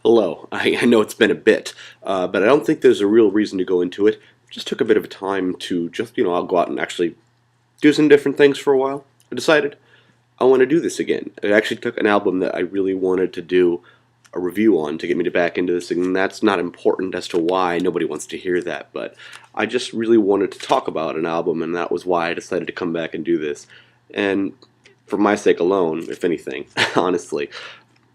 Hello. I know it's been a bit, but I don't think there's a real reason to go into it. Just took a bit of a time to I'll go out and actually do some different things for a while. I decided I want to do this again. I actually took an album that I really wanted to do a review on to get me back into this, and that's not important as to why. Nobody wants to hear that, but I just really wanted to talk about an album, and that was why I decided to come back and do this. And for my sake alone, if anything, honestly.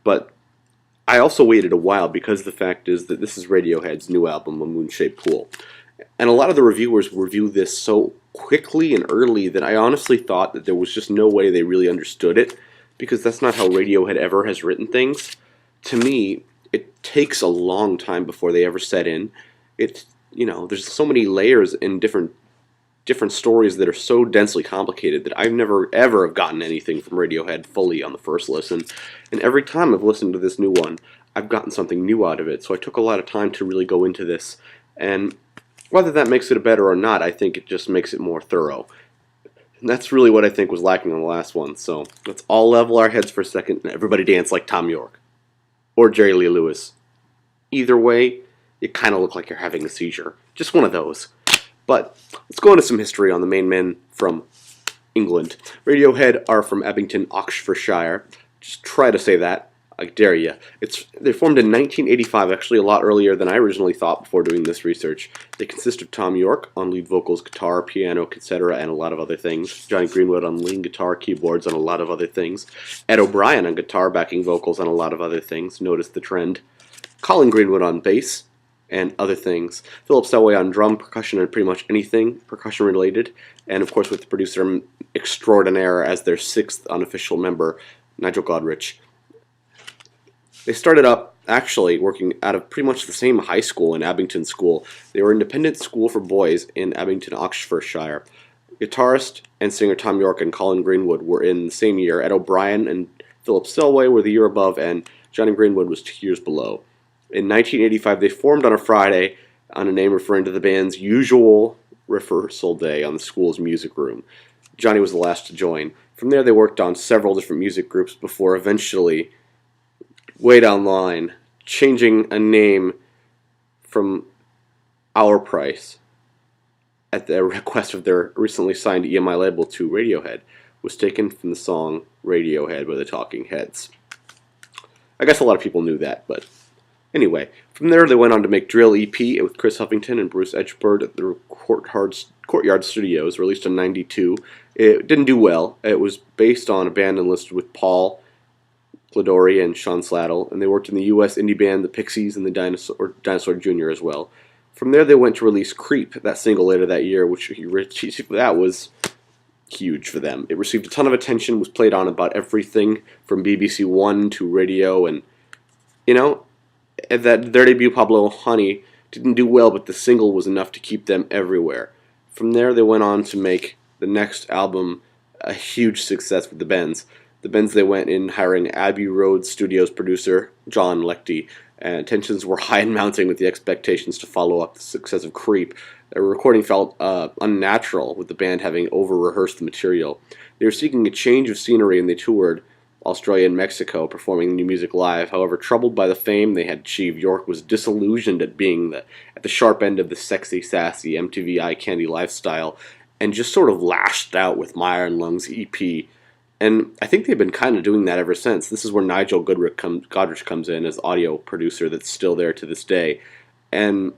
But I also waited a while because the fact is that this is Radiohead's new album, A Moon-Shaped Pool. And a lot of the reviewers review this so quickly and early that I honestly thought that there was just no way they really understood it, because that's not how Radiohead ever has written things. To me, it takes a long time before they ever set in. There's so many layers in different stories that are so densely complicated that I've never ever have gotten anything from Radiohead fully on the first listen. And every time I've listened to this new one, I've gotten something new out of it. So I took a lot of time to really go into this. And whether that makes it better or not, I think it just makes it more thorough. And that's really what I think was lacking on the last one. So let's all level our heads for a second and everybody dance like Tom York. Or Jerry Lee Lewis. Either way, you kind of look like you're having a seizure. Just one of those. But let's go into some history on the main men from England. Radiohead are from Abington, Oxfordshire. Just try to say that. I dare you. They formed in 1985, actually a lot earlier than I originally thought before doing this research. They consist of Tom York on lead vocals, guitar, piano, etc., and a lot of other things. Johnny Greenwood on lead guitar, keyboards, and a lot of other things. Ed O'Brien on guitar, backing vocals, and a lot of other things. Notice the trend. Colin Greenwood on bass, and other things. Philip Selway on drum, percussion, and pretty much anything percussion related. And of course with the producer extraordinaire as their sixth unofficial member, Nigel Godrich. They started up actually working out of pretty much the same high school in Abington School. They were an independent school for boys in Abington, Oxfordshire. Guitarist and singer Tom York and Colin Greenwood were in the same year. Ed O'Brien and Philip Selway were the year above, and Johnny Greenwood was 2 years below. In 1985, they formed on a Friday on a name referring to the band's usual rehearsal day on the school's music room. Johnny was the last to join. From there, they worked on several different music groups before eventually, way down the line, changing a name from Our Price at the request of their recently signed EMI label to Radiohead was taken from the song Radiohead by the Talking Heads. I guess a lot of people knew that, but anyway, from there they went on to make Drill EP with Chris Huffington and Bruce Edgebird at the Courtyard Studios, released in '92. It didn't do well. It was based on a band enlisted with Paul Gladori and Sean Sladdle, and they worked in the U.S. indie band The Pixies and the Dinosaur Jr. as well. From there they went to release Creep, that single later that year, that was huge for them. It received a ton of attention, was played on about everything from BBC One to radio, and that their debut, Pablo Honey, didn't do well, but the single was enough to keep them everywhere. From there, they went on to make the next album a huge success with the Bends. The Bends, they went in hiring Abbey Road Studios producer John Leckie, and tensions were high and mounting with the expectations to follow up the success of Creep. The recording felt unnatural, with the band having over-rehearsed the material. They were seeking a change of scenery, and they toured Australia and Mexico, performing new music live. However, troubled by the fame they had achieved, York was disillusioned at being at the sharp end of the sexy, sassy MTV eye candy lifestyle, and just sort of lashed out with My Iron Lungs EP. And I think they've been kind of doing that ever since. This is where Nigel Godrich comes in as audio producer that's still there to this day, and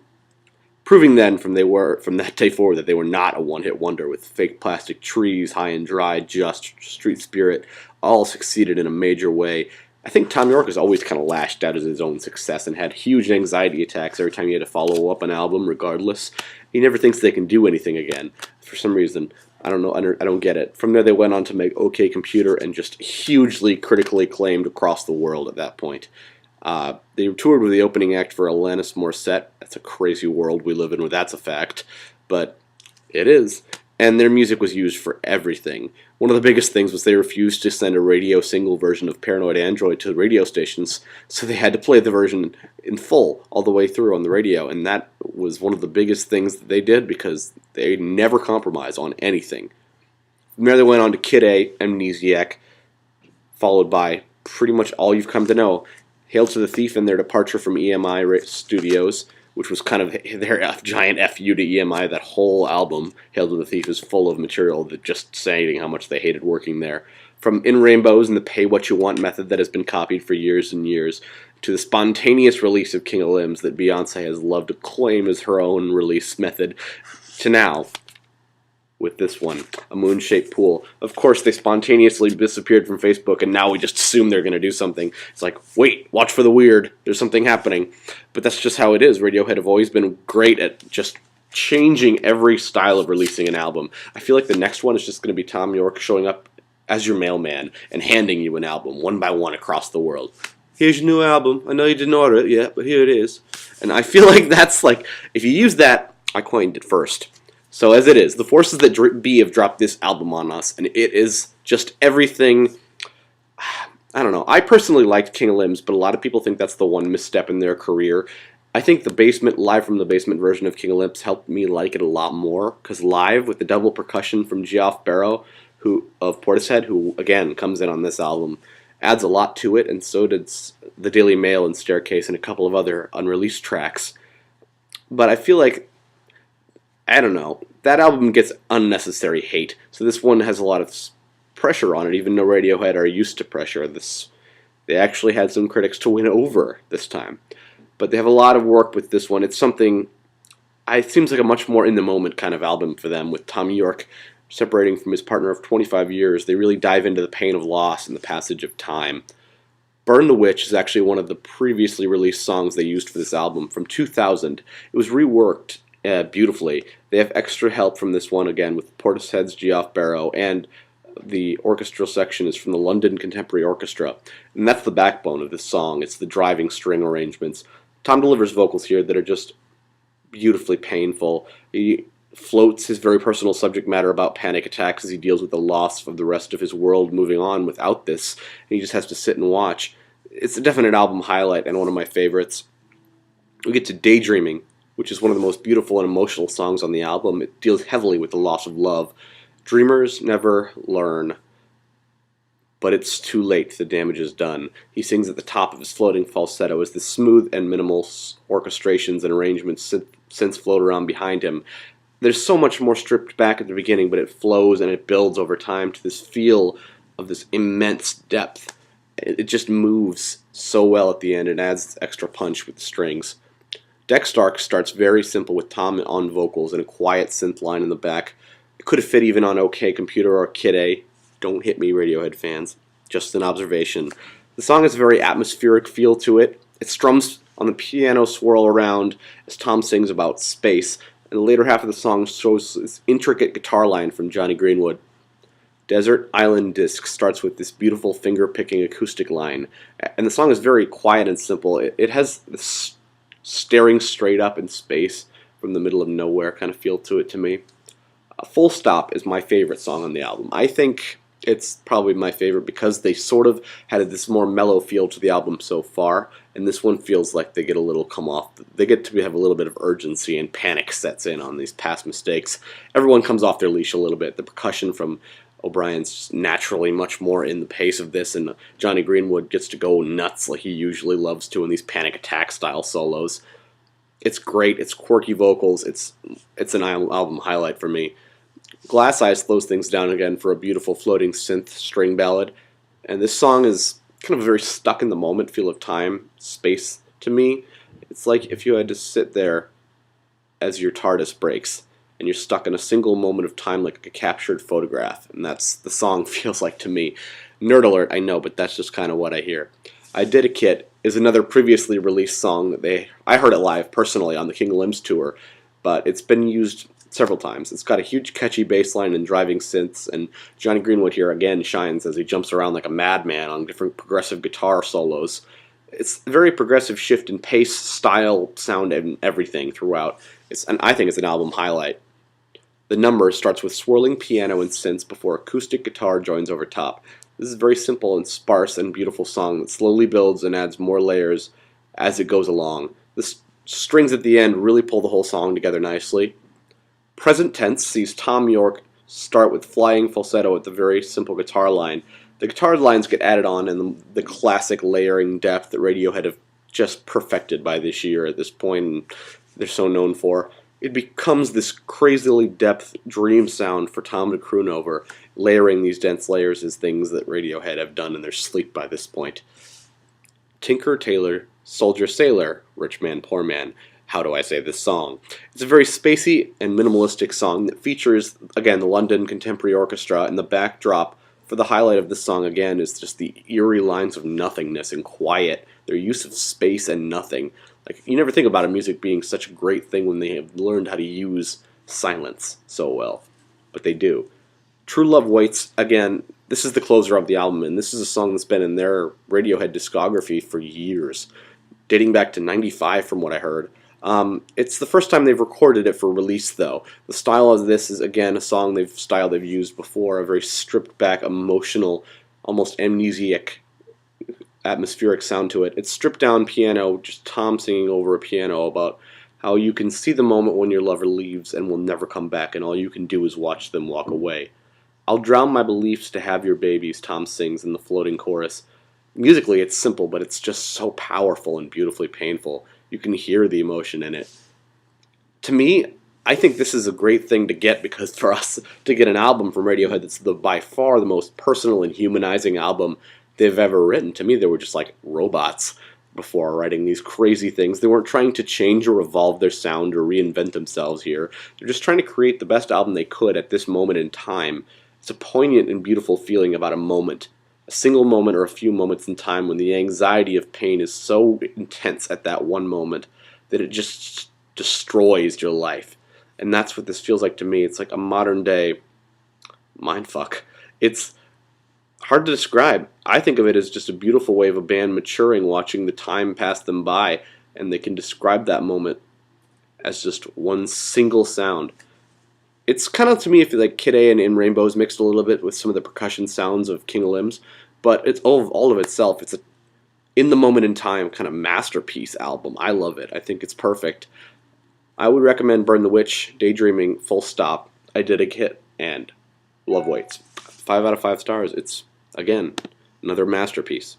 proving then from that day forward that they were not a one-hit wonder, with Fake Plastic Trees, High and Dry, Just, Street Spirit, all succeeded in a major way. I think Tom York has always kind of lashed out at his own success and had huge anxiety attacks every time he had to follow up an album, regardless. He never thinks they can do anything again. For some reason, I don't know, I don't get it. From there they went on to make OK Computer, and just hugely critically acclaimed across the world at that point. They toured with the opening act for Alanis Morissette. That's a crazy world we live in where that's a fact, but it is. And their music was used for everything. One of the biggest things was they refused to send a radio single version of Paranoid Android to radio stations, so they had to play the version in full all the way through on the radio, and that was one of the biggest things that they did because they never compromise on anything. From there they went on to Kid A, Amnesiac, followed by pretty much all you've come to know. Hail to the Thief and their departure from EMI Studios, which was kind of their giant FU to EMI. That whole album, Hail to the Thief, is full of material that just saying how much they hated working there. From In Rainbows and the Pay What You Want method that has been copied for years and years, to the spontaneous release of King of Limbs that Beyonce has loved to claim as her own release method, to now, with this one, a moon-shaped pool. Of course, they spontaneously disappeared from Facebook, and now we just assume they're going to do something. It's like, wait, watch for the weird. There's something happening. But that's just how it is. Radiohead have always been great at just changing every style of releasing an album. I feel like the next one is just going to be Tom York showing up as your mailman and handing you an album one by one across the world. Here's your new album. I know you didn't order it yet, but here it is. And I feel like that's like, if you use that, I coined it first. So as it is, the forces that be have dropped this album on us, and it is just everything. I don't know. I personally liked King of Limbs, but a lot of people think that's the one misstep in their career. I think the Basement, Live from the Basement version of King of Limbs helped me like it a lot more, because live, with the double percussion from Geoff Barrow, of Portishead, who again comes in on this album, adds a lot to it, and so did the Daily Mail and Staircase and a couple of other unreleased tracks. But I feel like, I don't know, that album gets unnecessary hate, so this one has a lot of pressure on it, even though Radiohead are used to pressure. They actually had some critics to win over this time. But they have a lot of work with this one. It's something, it seems like a much more in-the-moment kind of album for them, with Tom York separating from his partner of 25 years. They really dive into the pain of loss and the passage of time. Burn the Witch is actually one of the previously released songs they used for this album from 2000. It was reworked beautifully. They have extra help from this one, again, with Portishead's Geoff Barrow, and the orchestral section is from the London Contemporary Orchestra. And that's the backbone of this song. It's the driving string arrangements. Tom delivers vocals here that are just beautifully painful. He floats his very personal subject matter about panic attacks as he deals with the loss of the rest of his world moving on without this, and he just has to sit and watch. It's a definite album highlight and one of my favorites. We get to Daydreaming, which is one of the most beautiful and emotional songs on the album. It deals heavily with the loss of love. Dreamers never learn, but it's too late, the damage is done. He sings at the top of his floating falsetto as the smooth and minimal orchestrations and arrangements synths float around behind him. There's so much more stripped back at the beginning, but it flows and it builds over time to this feel of this immense depth. It just moves so well at the end and adds extra punch with the strings. Deck Stark starts very simple with Tom on vocals and a quiet synth line in the back. It could have fit even on OK Computer or Kid A. Don't hit me, Radiohead fans. Just an observation. The song has a very atmospheric feel to it. It strums on the piano swirl around as Tom sings about space, and the later half of the song shows this intricate guitar line from Johnny Greenwood. Desert Island Disc starts with this beautiful finger-picking acoustic line, and the song is very quiet and simple. It has this staring straight up in space from the middle of nowhere kind of feel to it to me. Full Stop is my favorite song on the album. I think it's probably my favorite because they sort of had this more mellow feel to the album so far, and this one feels like they get a little come off. They get to have a little bit of urgency, and panic sets in on these past mistakes. Everyone comes off their leash a little bit. The percussion from O'Brien's naturally much more in the pace of this, and Johnny Greenwood gets to go nuts like he usually loves to in these panic attack style solos. It's great. It's quirky vocals. It's an album highlight for me. Glass Eye slows things down again for a beautiful floating synth string ballad, and this song is kind of a very stuck in the moment feel of time, space to me. It's like if you had to sit there as your TARDIS breaks, and you're stuck in a single moment of time like a captured photograph, and that's the song feels like to me. Nerd alert, I know, but that's just kind of what I hear. I Did a Kit is another previously released song that I heard it live personally on the King of Limbs tour, but it's been used several times. It's got a huge catchy bass line and driving synths, and Johnny Greenwood here again shines as he jumps around like a madman on different progressive guitar solos. It's a very progressive shift in pace, style, sound, and everything throughout. I think it's an album highlight. The Number starts with swirling piano and synths before acoustic guitar joins over top. This is a very simple and sparse and beautiful song that slowly builds and adds more layers as it goes along. The strings at the end really pull the whole song together nicely. Present Tense sees Tom York start with flying falsetto at the very simple guitar line. The guitar lines get added on, and the classic layering depth that Radiohead have just perfected by this year at this point, and they're so known for. It becomes this crazily depth dream sound for Tom to croon over. Layering these dense layers is things that Radiohead have done in their sleep by this point. Tinker, Tailor, Soldier, Sailor, Rich Man, Poor Man. How do I say this song? It's a very spacey and minimalistic song that features, again, the London Contemporary Orchestra, and the backdrop for the highlight of this song, again, is just the eerie lines of nothingness and quiet, their use of space and nothing. Like, you never think about a music being such a great thing when they have learned how to use silence so well, but they do. True Love Waits, again, this is the closer of the album, and this is a song that's been in their Radiohead discography for years, dating back to '95 from what I heard. It's the first time they've recorded it for release, though. The style of this is, again, a style they've used before, a very stripped back, emotional, almost amnesiac, atmospheric sound to it. It's stripped down piano, just Tom singing over a piano about how you can see the moment when your lover leaves and will never come back, and all you can do is watch them walk away. I'll drown my beliefs to have your babies, Tom sings in the floating chorus. Musically, it's simple, but it's just so powerful and beautifully painful. You can hear the emotion in it. To me, I think this is a great thing to get, because for us to get an album from Radiohead that's by far the most personal and humanizing album they've ever written. To me, they were just like robots before writing these crazy things. They weren't trying to change or evolve their sound or reinvent themselves here. They're just trying to create the best album they could at this moment in time. It's a poignant and beautiful feeling about a moment. A single moment or a few moments in time when the anxiety of pain is so intense at that one moment that it just destroys your life. And that's what this feels like to me. It's like a modern day mindfuck. It's hard to describe. I think of it as just a beautiful way of a band maturing, watching the time pass them by, and they can describe that moment as just one single sound. It's kind of, to me, if like Kid A and In Rainbows mixed a little bit with some of the percussion sounds of King of Limbs, but it's all of itself. It's a in the moment in time kind of masterpiece album. I love it. I think it's perfect. I would recommend Burn the Witch, Daydreaming, Full Stop, I Did a Hit, and Love Waits. 5 out of 5 stars. It's, again, another masterpiece.